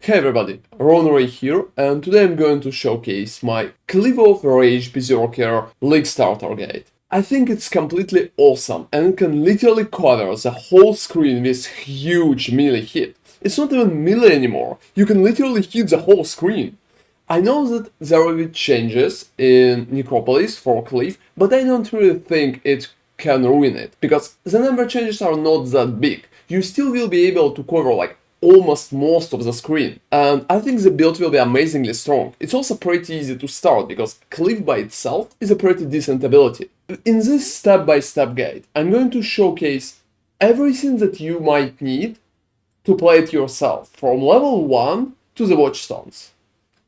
Hey everybody, Ray here, and today I'm going to showcase my Cleave of Rage Berserker League Starter Guide. I think it's completely awesome and it can literally cover the whole screen with huge melee hit. It's not even melee anymore, you can literally hit the whole screen. I know that there will be changes in Necropolis for Cleave, but I don't really think it can ruin it, because the number changes are not that big. You still will be able to cover almost most of the screen, and I think the build will be amazingly strong. It's also pretty easy to start, because Cleave by itself is a pretty decent ability. In this step-by-step guide, I'm going to showcase everything that you might need to play it yourself, from level 1 to the Watchstones.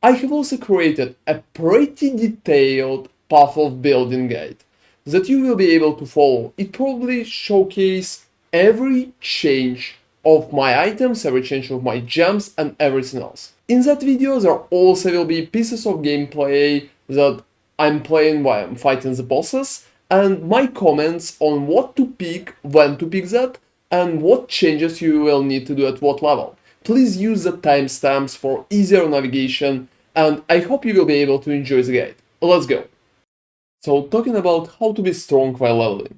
I have also created a pretty detailed path of building guide that you will be able to follow. It probably showcases every change of my items, every change of my gems and everything else. In that video there also will be pieces of gameplay that I'm playing while I'm fighting the bosses, and my comments on what to pick, when to pick that, and what changes you will need to do at what level. Please use the timestamps for easier navigation, and I hope you will be able to enjoy the guide. Let's go! So, talking about how to be strong while leveling.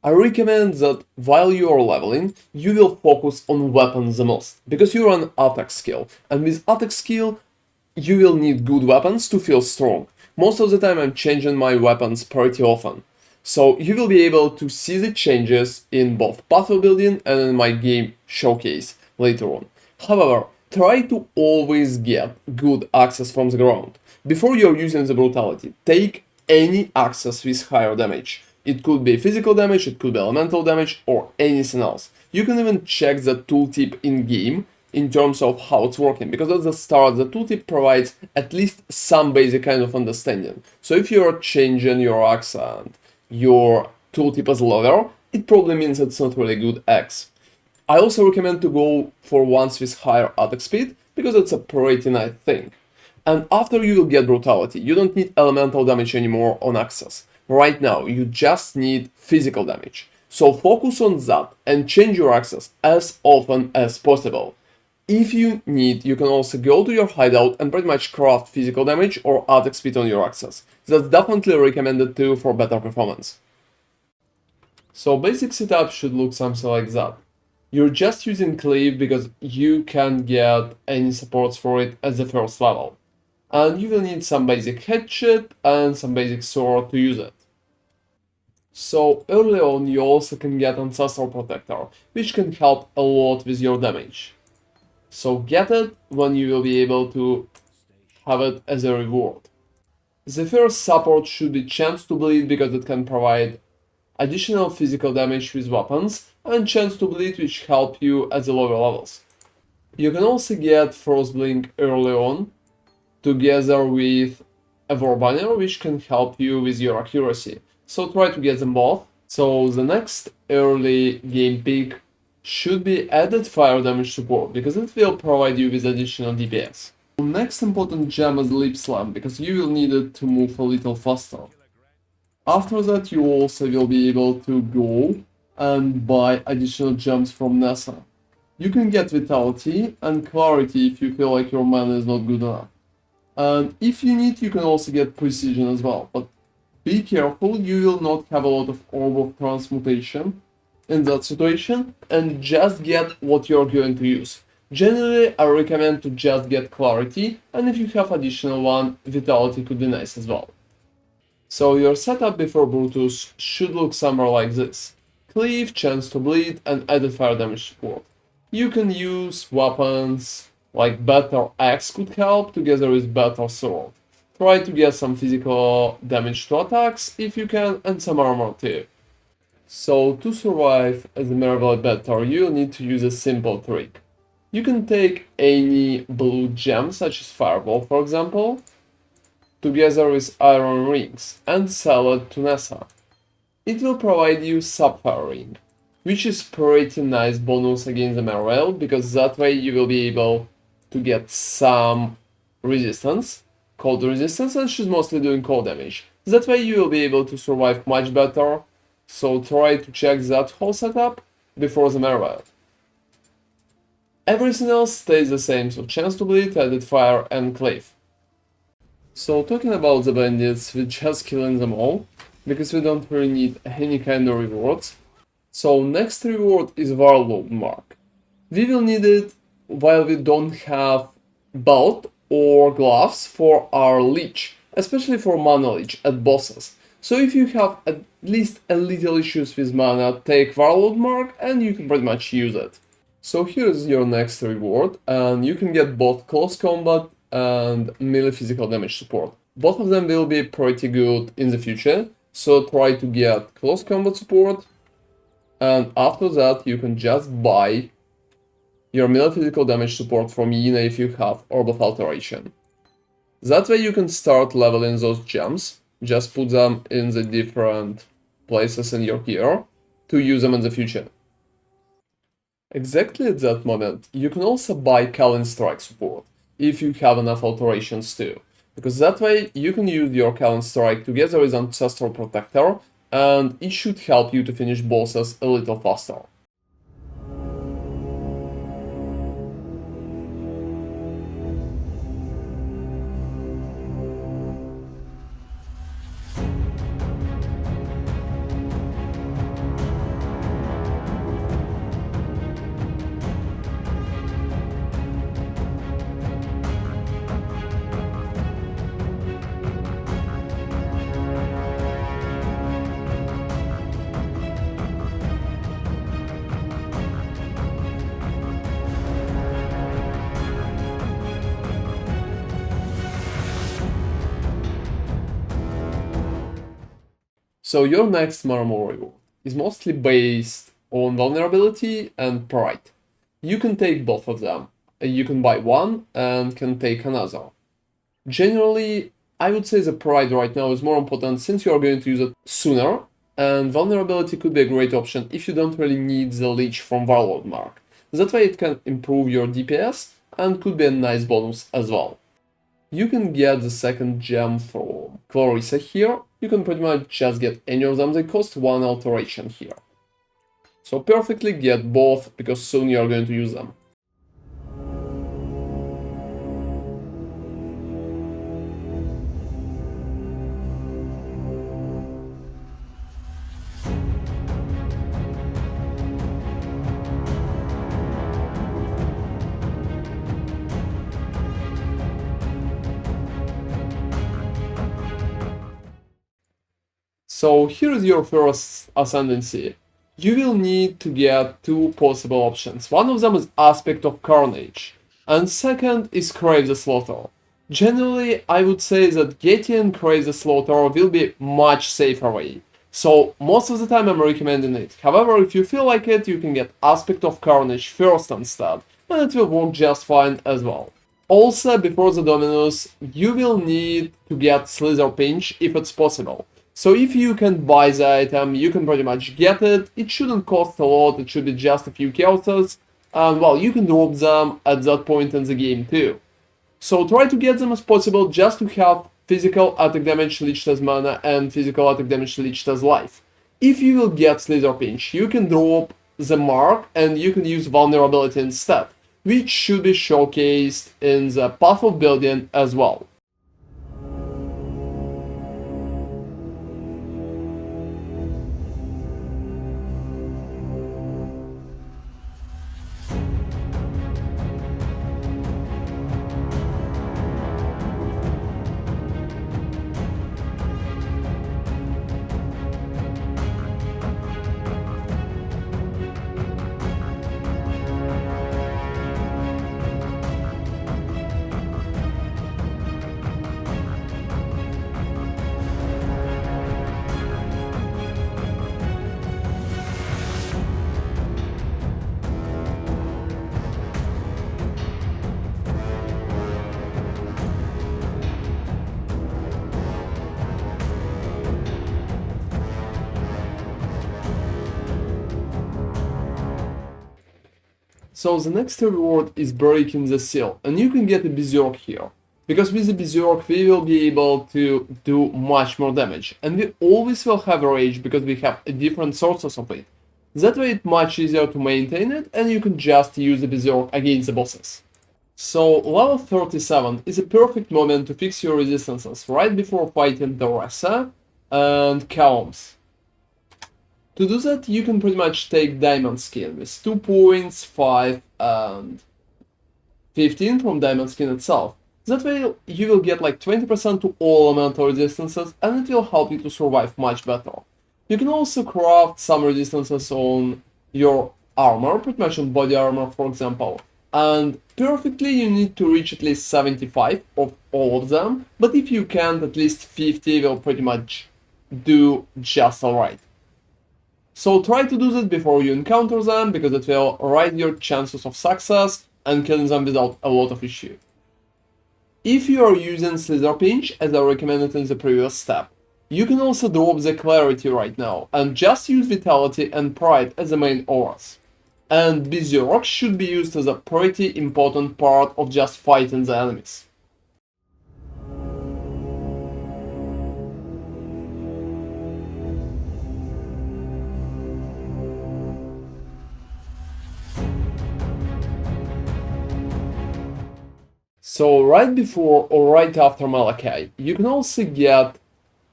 I recommend that while you are leveling, you will focus on weapons the most, because you're an attack skill, and with attack skill, you will need good weapons to feel strong. Most of the time I'm changing my weapons pretty often, so you will be able to see the changes in both path of building and in my game showcase later on. However, try to always get good access from the ground. Before you're using the brutality, take any access with higher damage. It could be physical damage, it could be elemental damage, or anything else. You can even check the tooltip in-game in terms of how it's working, because at the start the tooltip provides at least some basic kind of understanding. So if you're changing your axe and your tooltip is lower, it probably means it's not really good axe. I also recommend to go for ones with higher attack speed, because it's a pretty nice thing. And after you will get brutality, you don't need elemental damage anymore on axes. Right now, you just need physical damage. So focus on that and change your axes as often as possible. If you need, you can also go to your hideout and pretty much craft physical damage or attack speed on your axes. That's definitely recommended too for better performance. So basic setup should look something like that. You're just using Cleave because you can't get any supports for it at the first level. And you will need some basic hatchet and some basic sword to use it. So early on you also can get Ancestral Protector, which can help a lot with your damage. So get it when you will be able to have it as a reward. The first support should be Chance to Bleed, because it can provide additional physical damage with weapons, and Chance to Bleed, which help you at the lower levels. You can also get Frostblink early on, together with a War Banner, which can help you with your accuracy. So try to get them both. So the next early game pick should be added fire damage support, because it will provide you with additional DPS. The next important gem is Lip Slam, because you will need it to move a little faster. After that you also will be able to go and buy additional gems from Nessa. You can get Vitality and Clarity if you feel like your mana is not good enough. And if you need, you can also get Precision as well, but be careful, you will not have a lot of Orb of Transmutation in that situation, and just get what you're going to use. Generally, I recommend to just get Clarity, and if you have additional one, Vitality could be nice as well. So your setup before Brutus should look somewhere like this. Cleave, Chance to Bleed, and added fire damage support. You can use weapons like better axe could help, together with better sword. Try to get some physical damage to attacks if you can, and some armor too. So to survive as a Merveil better, you'll need to use a simple trick. You can take any blue gem, such as Fireball for example, together with iron rings, and sell it to Nessa. It will provide you Sapphire Ring, which is pretty nice bonus against the Merveil, because that way you will be able to get some resistance, cold resistance, and she's mostly doing cold damage. That way you will be able to survive much better, so try to check that whole setup before the Merveil. Everything else stays the same, so chance to bleed, edit fire, and cleave. So talking about the bandits, we're just killing them all, because we don't really need any kind of rewards. So next reward is Warlord Mark. We will need it while we don't have belt or gloves for our leech, especially for mana leech at bosses. So if you have at least a little issues with mana, take Warlord Mark and you can pretty much use it. So here is your next reward, and you can get both close combat and melee physical damage support. Both of them will be pretty good in the future, so try to get close combat support, and after that you can just buy your melee physical damage support from Yina if you have Orb of Alteration. That way you can start leveling those gems, just put them in the different places in your gear to use them in the future. Exactly at that moment, you can also buy Kalin Strike support, if you have enough alterations too, because that way you can use your Kalin Strike together with Ancestral Protector, and it should help you to finish bosses a little faster. So your next Marmor reward is mostly based on vulnerability and pride. You can take both of them. You can buy one and can take another. Generally, I would say the pride right now is more important since you are going to use it sooner, and vulnerability could be a great option if you don't really need the leech from Warlord Mark. That way it can improve your DPS and could be a nice bonus as well. You can get the second gem from Clarissa here. You can pretty much just get any of them, they cost one alteration here. So perfectly get both, because soon you are going to use them. So here is your first Ascendancy. You will need to get two possible options. One of them is Aspect of Carnage, and second is Crave the Slaughter. Generally, I would say that getting Crave the Slaughter will be much safer way. So most of the time I'm recommending it. However, if you feel like it, you can get Aspect of Carnage first instead, and it will work just fine as well. Also, before the Dominus, you will need to get Slither Pinch if it's possible. So if you can buy the item, you can pretty much get it. It shouldn't cost a lot, it should be just a few chaoses. And well, you can drop them at that point in the game too. So try to get them as possible just to have physical attack damage leached as mana and physical attack damage leached as life. If you will get Slither Pinch, you can drop the mark and you can use vulnerability instead, which should be showcased in the Path of Building as well. So the next reward is Breaking the Seal, and you can get a Berserk here. Because with the Berserk we will be able to do much more damage, and we always will have Rage because we have different sources of it. That way it's much easier to maintain it and you can just use the Berserk against the bosses. So level 37 is a perfect moment to fix your resistances right before fighting Daresso and Kaoms. To do that, you can pretty much take Diamond Skin with 2 points, 5 and 15 from Diamond Skin itself. That way you will get like 20% to all elemental resistances and it will help you to survive much better. You can also craft some resistances on your armor, pretty much on body armor for example. And perfectly you need to reach at least 75 of all of them, but if you can't, at least 50 will pretty much do just alright. So try to do that before you encounter them, because it will raise your chances of success and killing them without a lot of issue. If you are using Slither Pinch, as I recommended in the previous step, you can also drop the Clarity right now, and just use Vitality and Pride as the main auras. And Berserk should be used as a pretty important part of just fighting the enemies. So right before or right after Malachai, you can also get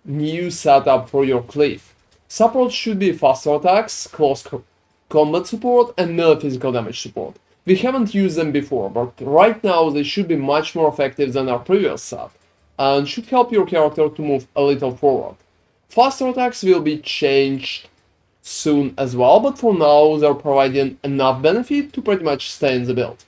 new setup for your Cleave. Support should be faster attacks, close combat support and melee physical damage support. We haven't used them before, but right now they should be much more effective than our previous set, and should help your character to move a little forward. Faster attacks will be changed soon as well, but for now they're providing enough benefit to pretty much stay in the build.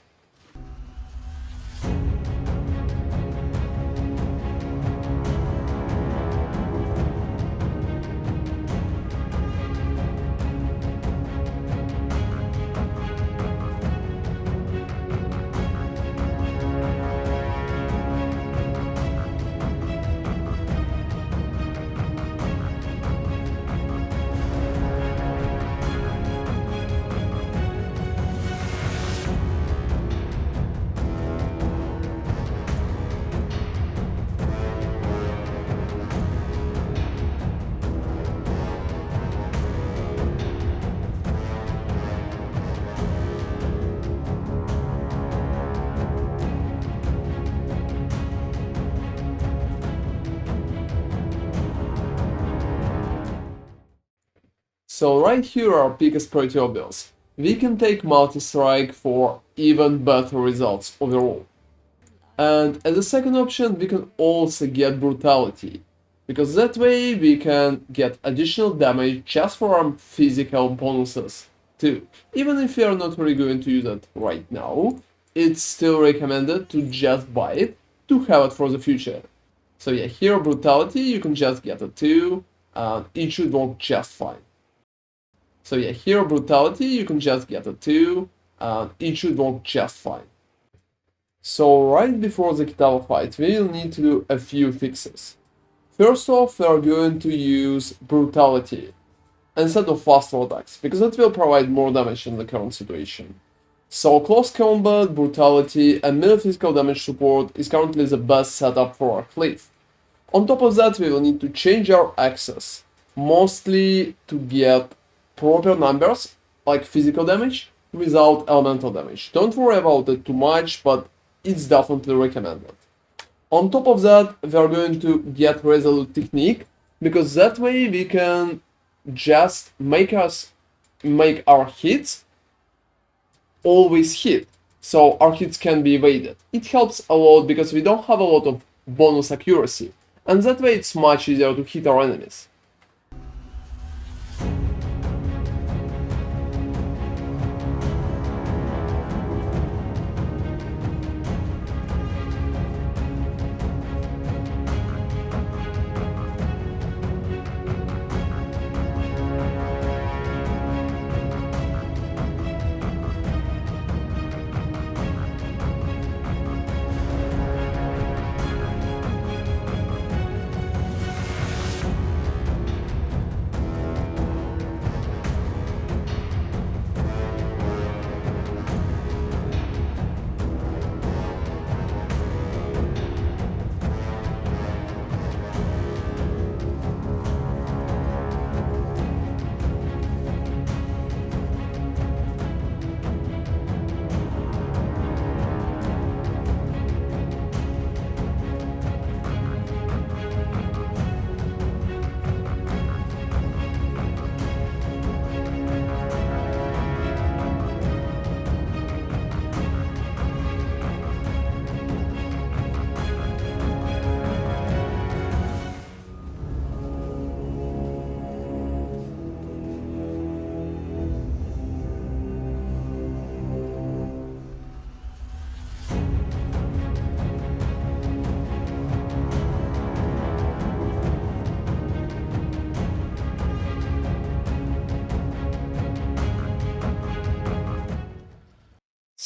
So right here our pick is pretty obvious. We can take multi-strike for even better results overall. And as a second option we can also get brutality, because that way we can get additional damage just for our physical bonuses too. Even if we are not really going to use it right now, it's still recommended to just buy it to have it for the future. So yeah, here brutality you can just get it too, and it should work just fine. So yeah, here brutality you can just get it too, and it should work just fine. So right before the Kitava fight we will need to do a few fixes. First off, we are going to use brutality instead of faster attacks, because that will provide more damage in the current situation. So close combat, brutality and melee physical damage support is currently the best setup for our Cleave. On top of that we will need to change our access, mostly to get proper numbers like physical damage without elemental damage. Don't worry about it too much, but it's definitely recommended. On top of that we are going to get Resolute Technique, because that way we can just make our hits always hit, so our hits can be evaded. It helps a lot because we don't have a lot of bonus accuracy, and that way it's much easier to hit our enemies.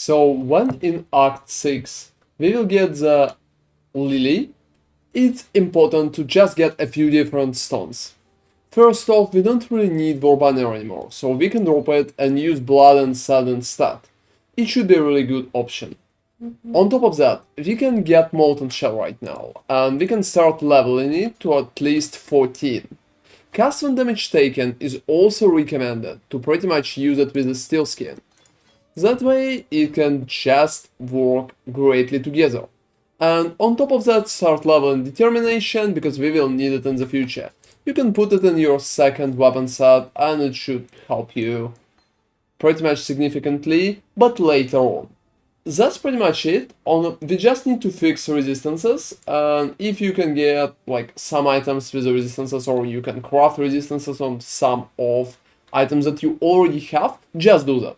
So when in Act 6 we will get the Lily, it's important to just get a few different stones. First off, we don't really need War Banner anymore, so we can drop it and use Blood and Sand instead. It should be a really good option. On top of that, we can get Molten Shell right now, and we can start leveling it to at least 14. Cast when damage taken is also recommended to pretty much use it with a Steel Skin. That way it can just work greatly together. And on top of that, start leveling Determination because we will need it in the future. You can put it in your second weapon set and it should help you pretty much significantly, but later on. That's pretty much it. We just need to fix resistances, and if you can get like some items with the resistances, or you can craft resistances on some of items that you already have, just do that.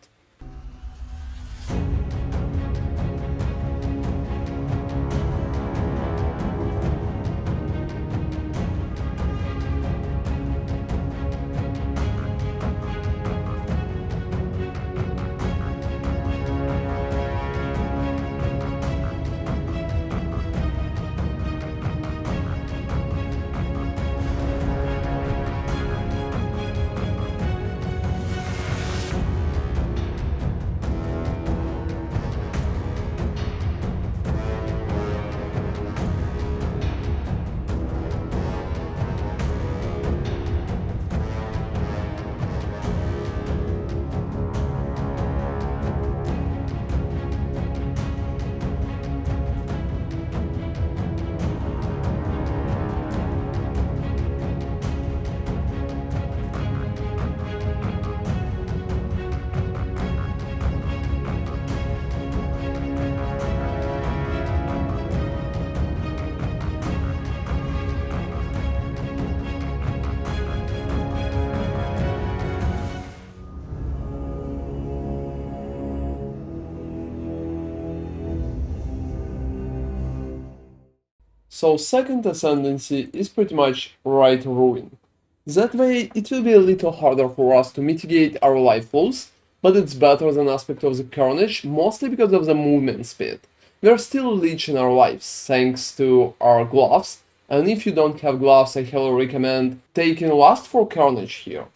So second Ascendancy is pretty much right ruin. That way it will be a little harder for us to mitigate our life loss, but it's better than aspect of the Carnage, mostly because of the movement speed. We are still leeching our lives thanks to our gloves, and if you don't have gloves I heavily recommend taking Lust for Carnage here.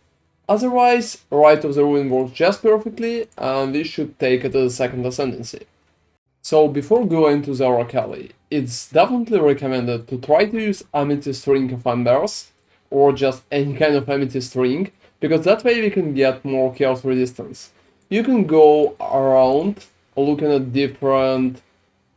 Otherwise, Rite of the Ruin works just perfectly, and we should take it as a second Ascendancy. So before going to the Arakaali, it's definitely recommended to try to use Amethyst Ring of Embers, or just any kind of Amethyst Ring, because that way we can get more chaos resistance. You can go around looking at different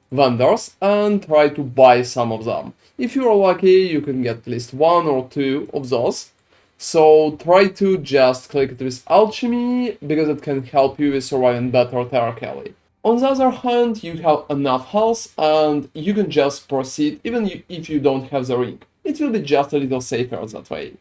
vendors and try to buy some of them. If you're lucky, you can get at least one or two of those. So try to just click it with Alchemy, because it can help you with surviving better at Arakaali. On the other hand, you have enough health and you can just proceed even if you don't have the ring. It will be just a little safer that way.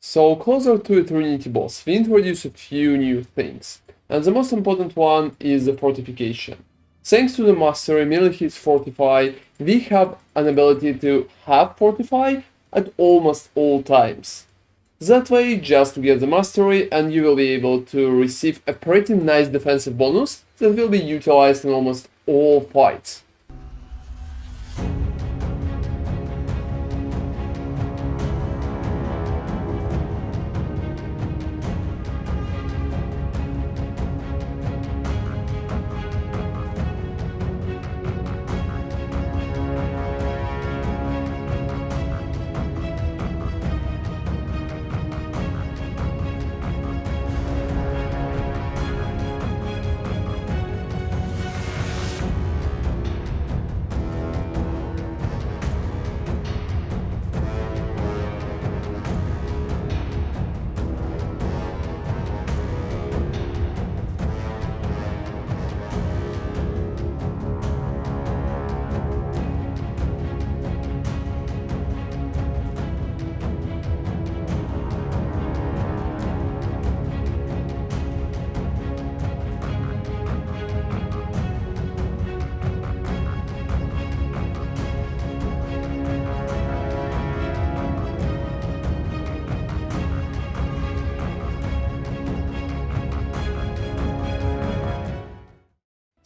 So closer to a Trinity boss, we introduce a few new things, and the most important one is the Fortification. Thanks to the mastery melee hits Fortify, we have an ability to have Fortify at almost all times. That way, just to get the mastery and you will be able to receive a pretty nice defensive bonus that will be utilized in almost all fights.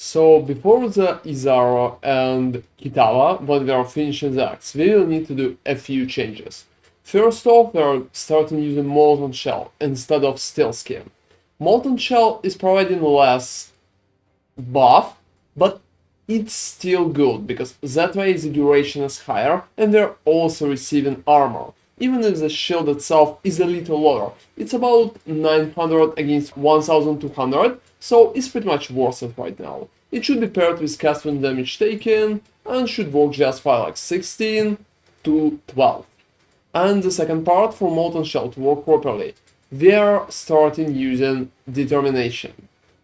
So before the Izaro and Kitava, when we are finishing the acts, we will need to do a few changes. First off, we are starting using Molten Shell instead of Steel Skin. Molten Shell is providing less buff, but it's still good, because that way the duration is higher and they're also receiving armor. Even if the shield itself is a little lower, it's about 900 against 1200, so it's pretty much worth it right now. It should be paired with casting damage taken and should work just fine, like 16 to 12. And the second part, for Molten Shell to work properly, we are starting using Determination.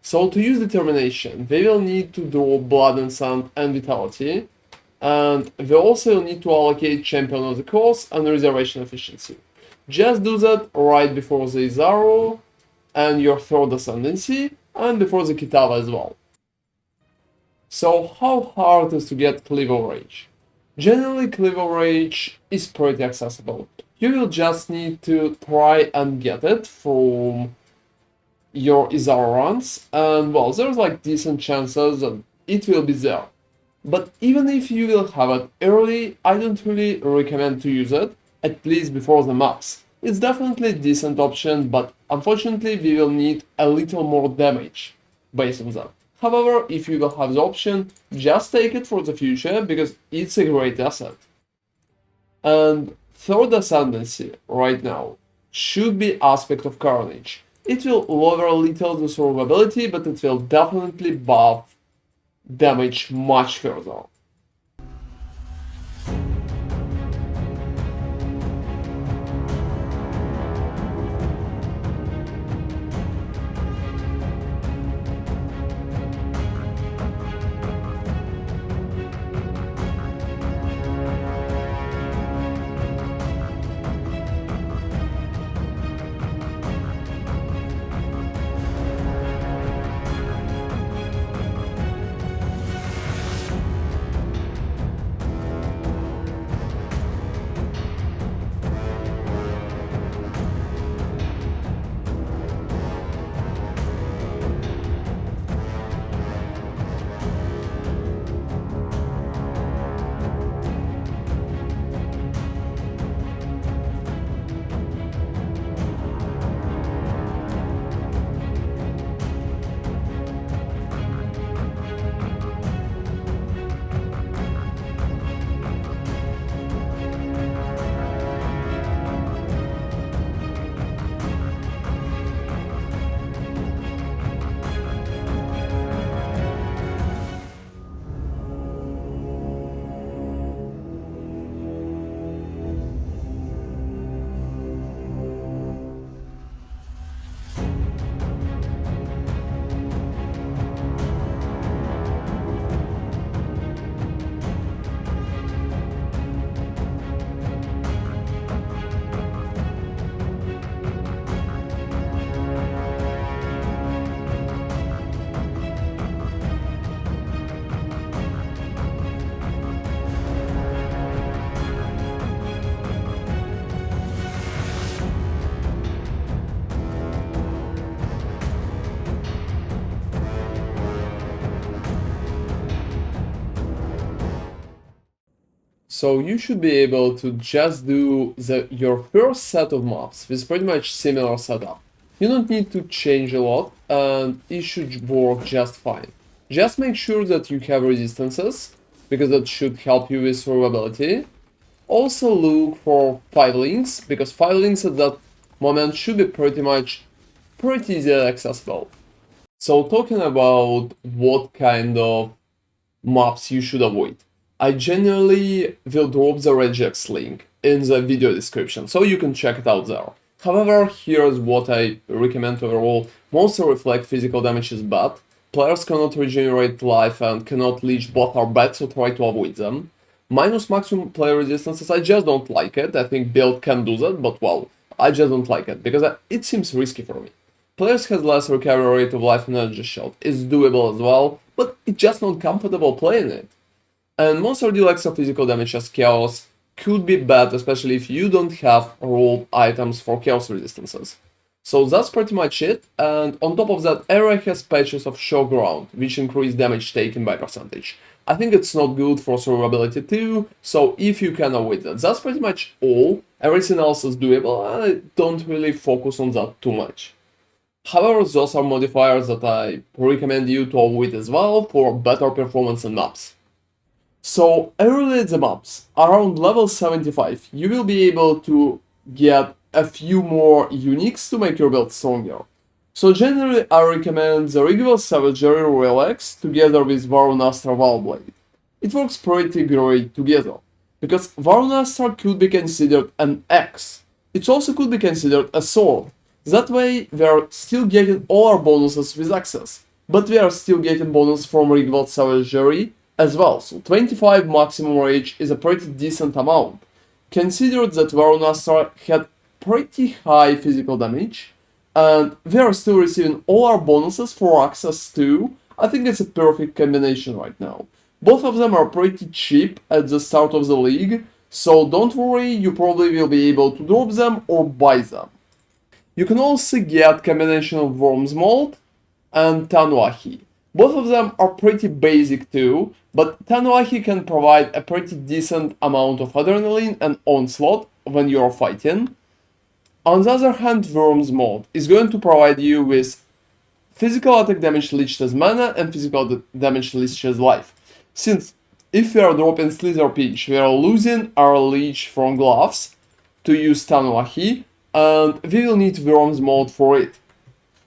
So to use Determination, we will need to draw Blood and Sand and Vitality, and we also need to allocate Champion of the Cause and Reservation Efficiency. Just do that right before the Izaro and your third Ascendancy, and before the Kitava as well. So how hard is to get Cleave of Rage? Generally, Cleave of Rage is pretty accessible. You will just need to try and get it from your Izaro runs, and well, there's like decent chances that it will be there. But even if you will have it early, I don't really recommend to use it, at least before the maps. It's definitely a decent option, but unfortunately we will need a little more damage based on that. However, if you will have the option, just take it for the future, because it's a great asset. And third Ascendancy, right now, should be Aspect of Carnage. It will lower a little the survivability, but it will definitely buff damage much further. So you should be able to just do your first set of mobs with pretty much similar setup. You don't need to change a lot, and it should work just fine. Just make sure that you have resistances, because that should help you with survivability. Also look for 5 links, because 5 links at that moment should be pretty easily accessible. So talking about what kind of mobs you should avoid, I generally will drop the regex link in the video description, so you can check it out there. However, here's what I recommend overall. Mostly reflect physical damage is bad. Players cannot regenerate life and cannot leech, both are bad, so try to avoid them. Minus maximum player resistances, I just don't like it. I think build can do that, but well, I just don't like it, because it seems risky for me. Players has less recovery rate of life and energy shield. It's doable as well, but it's just not comfortable playing it. And monster deal extra physical damage as chaos could be bad, especially if you don't have rolled items for chaos resistances. So that's pretty much it, and on top of that, area has patches of shock ground, which increase damage taken by percentage. I think it's not good for survivability too, so if you can avoid that. That's pretty much all. Everything else is doable, and I don't really focus on that too much. However, those are modifiers that I recommend you to avoid as well for better performance in maps. So early the maps, around level 75, you will be able to get a few more uniques to make your build stronger. So generally I recommend the regular Savagery Relax together with Varunastra Vaal Blade. It works pretty great together, because Varunastra could be considered an axe. It also could be considered a sword. That way we are still getting all our bonuses with access, but we are still getting bonus from regular Savagery as well, so 25 maximum rage is a pretty decent amount. Consider that Varunastra had pretty high physical damage, and we are still receiving all our bonuses for access too. I think it's a perfect combination right now. Both of them are pretty cheap at the start of the league, so don't worry, you probably will be able to drop them or buy them. You can also get combination of Worm's Mold and Tanuahi. Both of them are pretty basic too, but Tanuahi can provide a pretty decent amount of adrenaline and onslaught when you are fighting. On the other hand, Worm's Mold is going to provide you with physical attack damage leached as mana and physical damage leached as life. Since if we are dropping Slither Pinch, we are losing our leech from gloves to use Tanuahi, and we will need Worm's Mold for it.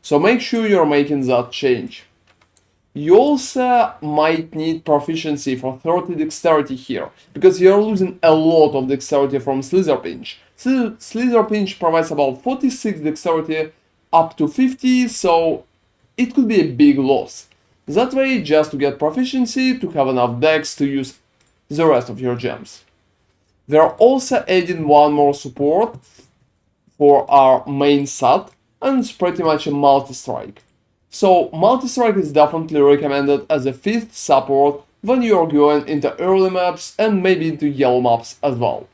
So make sure you're making that change. You also might need proficiency for 30 dexterity here, because you're losing a lot of dexterity from Slither Pinch. Slither Pinch provides about 46 dexterity up to 50, so it could be a big loss. That way, just to get proficiency, to have enough dex to use the rest of your gems. We are also adding one more support for our main set, and it's pretty much a multi-strike. So multi-strike is definitely recommended as a 5th support when you are going into early maps and maybe into yellow maps as well.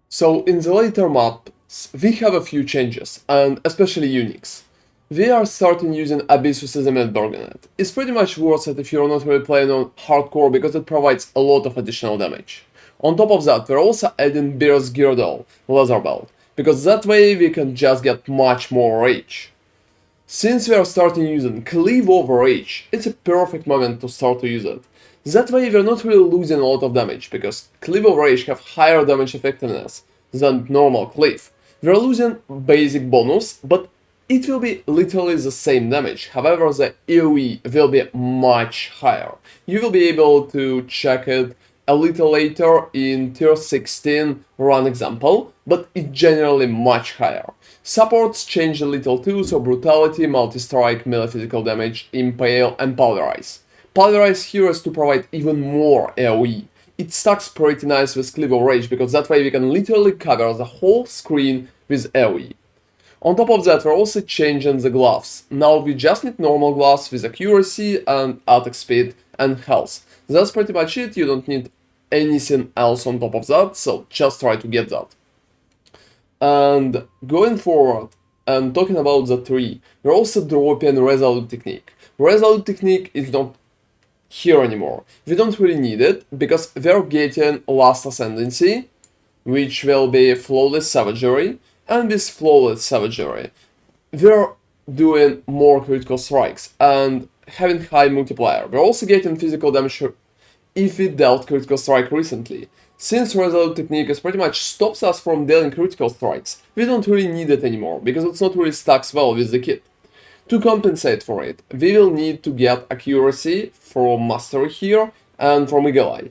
So in the later maps we have a few changes, and especially uniques. We are starting using Abyssus as a mid-barganet. It's pretty much worth it if you're not really playing on hardcore, because it provides a lot of additional damage. On top of that, we're also adding Beer's Girdle, Leather Belt, because that way we can just get much more rage. Since we are starting using Cleave of Rage, it's a perfect moment to start to use it. That way we're not really losing a lot of damage, because Cleave of Rage have higher damage effectiveness than normal Cleave. We're losing basic bonus, but it will be literally the same damage. However, the AoE will be much higher. You will be able to check it a little later in tier 16 run example, but it's generally much higher. Supports change a little too, so Brutality, Multi-Strike, melee physical damage, Impale and Pulverize. Pulverize here is to provide even more AoE. It stacks pretty nice with Cleave of Rage, because that way we can literally cover the whole screen with AoE. On top of that, we're also changing the gloves. Now we just need normal gloves with accuracy and attack speed and health. That's pretty much it, you don't need anything else on top of that, so just try to get that. And going forward, and talking about the tree, we're also dropping Resolute Technique. Resolute Technique is not here anymore. We don't really need it, because we're getting last Ascendancy, which will be Flawless Savagery, and with Flawless Savagery, we're doing more critical strikes and having high multiplier. We're also getting physical damage if we dealt critical strike recently. Since Resolute Technique pretty much stops us from dealing critical strikes, we don't really need it anymore, because it's not really stacks well with the kit. To compensate for it, we will need to get accuracy from Mastery here and from Eagle Eye.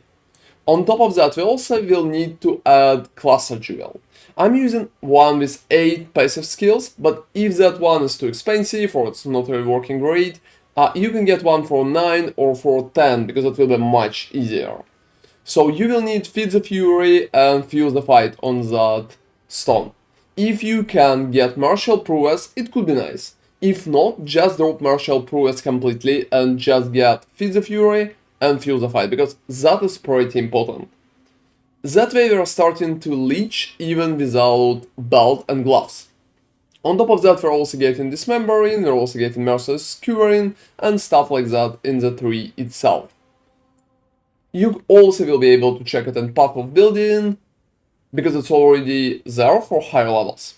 On top of that, we also will need to add Cluster Jewel. I'm using one with 8 passive skills, but if that one is too expensive or it's not really working great, you can get one for 9 or for 10, because it will be much easier. So you will need Feed the Fury and Fuse the Fight on that stone. If you can get Martial Prowess, it could be nice. If not, just drop Martial Prowess completely and just get Feed the Fury and Fuse the Fight, because that is pretty important. That way we are starting to leech even without belt and gloves. On top of that, we're also getting Dismembering, we're also getting Merciless Skewering and stuff like that in the tree itself. You also will be able to check it in Path of Building, because it's already there for higher levels.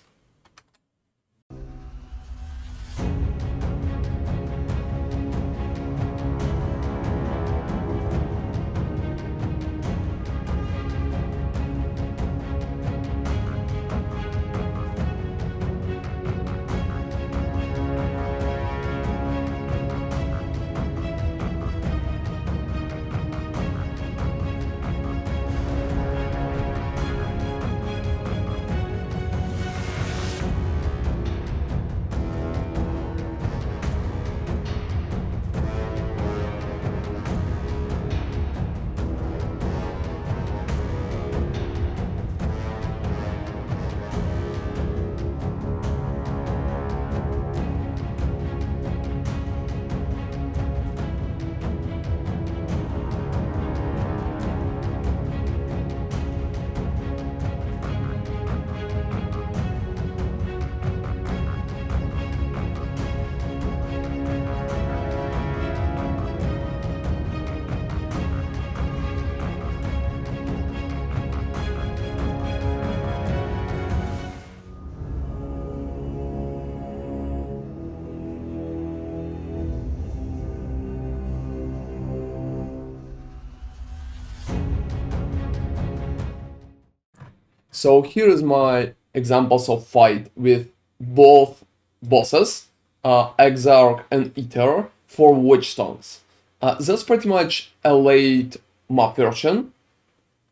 So here is my examples of fight with both bosses, Exarch and Ether, for Watchstones. That's pretty much a late map version.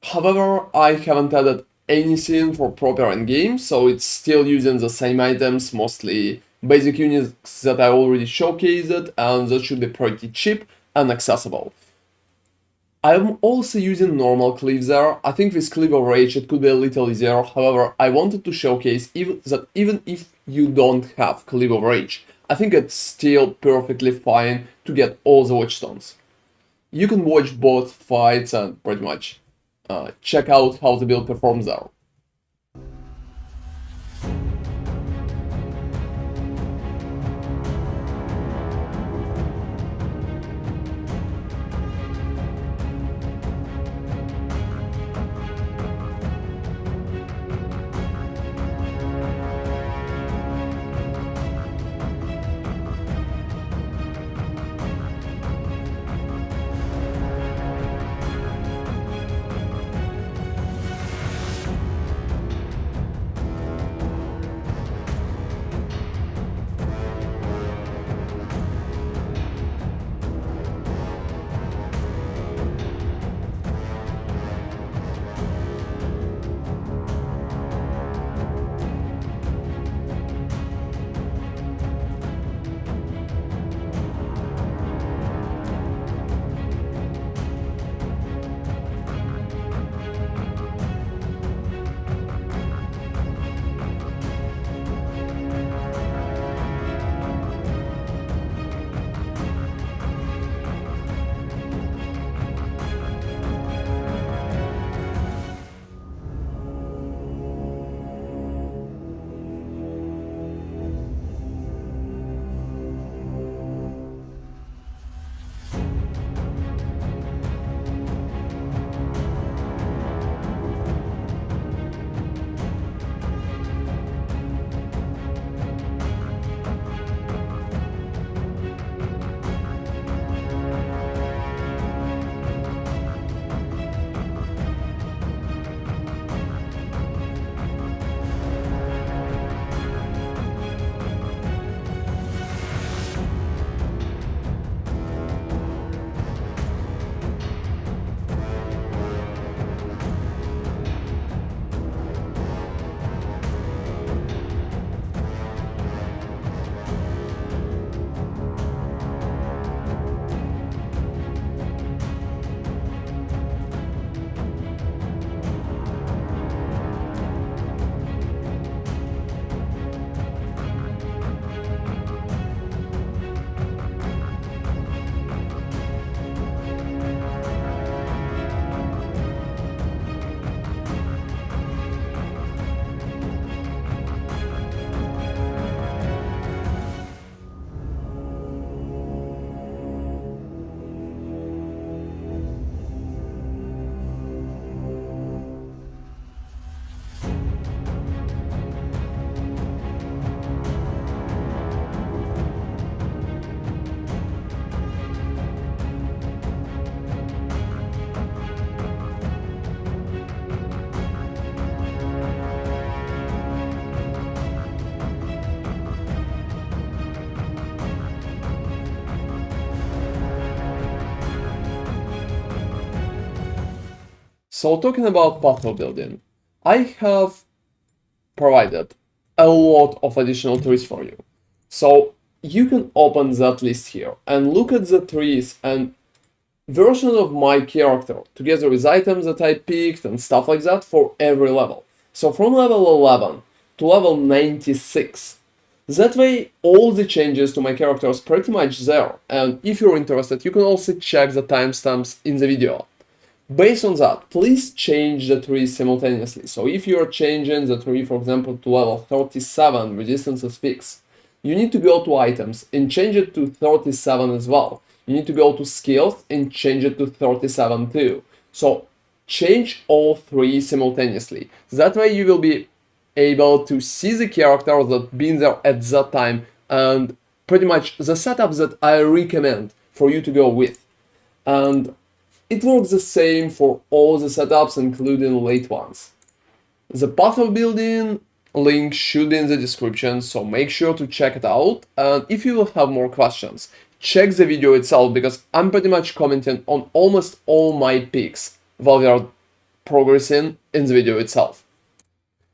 However, I haven't added anything for proper endgame, so it's still using the same items, mostly basic units that I already showcased, and that should be pretty cheap and accessible. I'm also using normal cleaves there. I think with Cleave of Rage it could be a little easier, however, I wanted to showcase that even if you don't have Cleave of Rage, I think it's still perfectly fine to get all the Watchstones. You can watch both fights and pretty much check out how the build performs there. So talking about path building, I have provided a lot of additional trees for you. So you can open that list here and look at the trees and version of my character together with items that I picked and stuff like that for every level. So from level 11 to level 96. That way all the changes to my character is pretty much there, and if you're interested you can also check the timestamps in the video. Based on that, please change the tree simultaneously. So if you're changing the tree, for example, to level 37, resistance is fixed, you need to go to items and change it to 37 as well. You need to go to skills and change it to 37 too. So change all three simultaneously. That way you will be able to see the character that been there at that time and pretty much the setups that I recommend for you to go with. And it works the same for all the setups, including late ones. The path of building link should be in the description, so make sure to check it out. And if you will have more questions, check the video itself, because I'm pretty much commenting on almost all my picks while we are progressing in the video itself.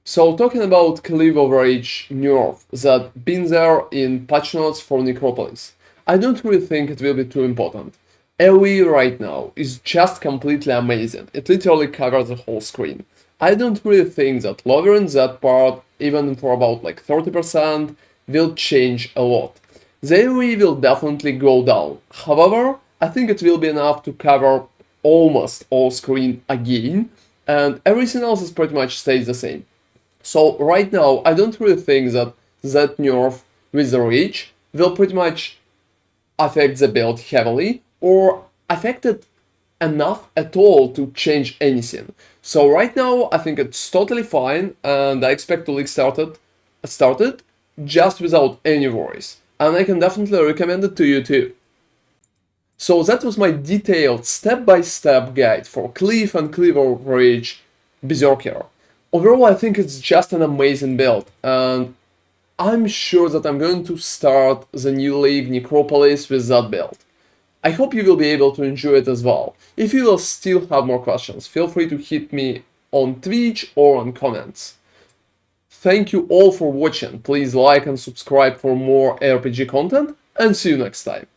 So talking about Cleave of Rage Nerf that been there in patch notes for Necropolis, I don't really think it will be too important. AoE right now is just completely amazing, it literally covers the whole screen. I don't really think that lowering that part, even for about like 30%, will change a lot. The AoE will definitely go down, however, I think it will be enough to cover almost all screen again, and everything else is pretty much stays the same. So right now, I don't really think that that nerf with the Rage will pretty much affect the build heavily, or affect it enough at all to change anything. So right now, I think it's totally fine, and I expect to league started just without any worries. And I can definitely recommend it to you too. So that was my detailed step-by-step guide for Cleave and Cleave of Rage Berserker. Overall, I think it's just an amazing build, and I'm sure that I'm going to start the new league Necropolis with that build. I hope you will be able to enjoy it as well. If you will still have more questions, feel free to hit me on Twitch or on comments. Thank you all for watching, please like and subscribe for more RPG content, and see you next time.